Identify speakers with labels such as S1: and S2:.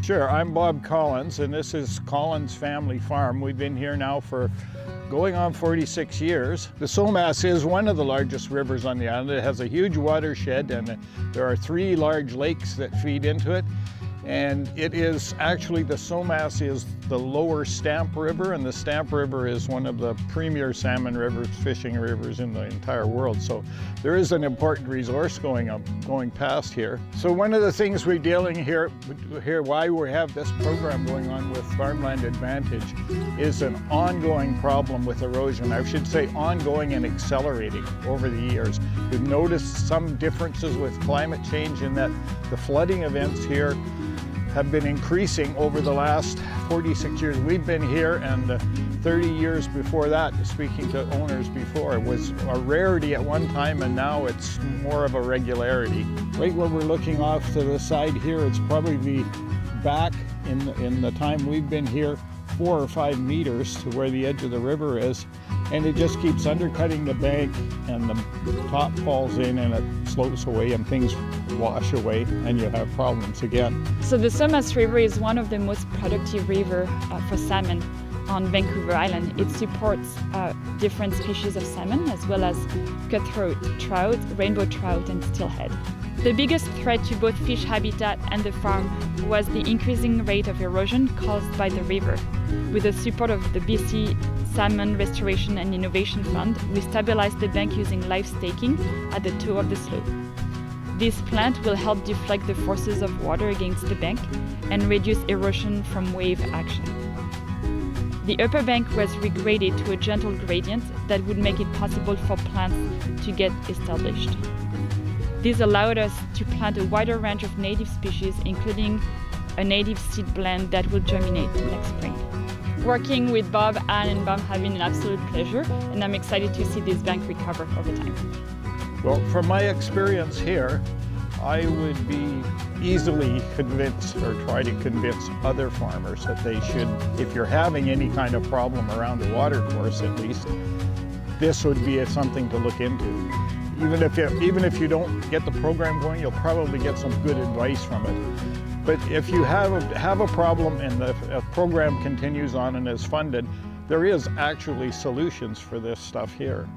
S1: Sure, I'm Bob Collins, and this is Collins Family Farm. We've been here now for going on 46 years. The Somas is one of the largest rivers on the island. It has a huge watershed, and there are 3 large lakes that feed into it. And it is actually, the Somas is the lower Stamp River, and the Stamp River is one of the premier salmon rivers, fishing rivers in the entire world. So there is an important resource going past here. So one of the things we're dealing here, why we have this program going on with Farmland Advantage, is an ongoing problem with erosion. I should say ongoing and accelerating over the years. We've noticed some differences with climate change in that the flooding events here have been increasing over the last 46 years. We've been here, and 30 years before that, speaking to owners before, it was a rarity at one time, and now it's more of a regularity. Right where we're looking off to the side here, it's probably back in the time we've been here 4 or 5 meters to where the edge of the river is, and it just keeps undercutting the bank, and the top falls in and it slopes away and things wash away and you have problems again.
S2: So the Somas River is one of the most productive rivers for salmon on Vancouver Island. It supports different species of salmon as well as cutthroat trout, rainbow trout and steelhead. The biggest threat to both fish habitat and the farm was the increasing rate of erosion caused by the river. With the support of the BC Salmon Restoration and Innovation Fund, we stabilized the bank using live staking at the toe of the slope. This plant will help deflect the forces of water against the bank and reduce erosion from wave action. The upper bank was regraded to a gentle gradient that would make it possible for plants to get established. This allowed us to plant a wider range of native species, including a native seed blend that will germinate next spring. Working with Bob, Anne and Bob have been an absolute pleasure, and I'm excited to see this bank recover over time.
S1: Well, from my experience here, I would be easily convinced, or try to convince other farmers, that they should, if you're having any kind of problem around the water course at least, this would be something to look into. Even if you don't get the program going, you'll probably get some good advice from it. But if you have a problem and the program continues on and is funded, there is actually solutions for this stuff here.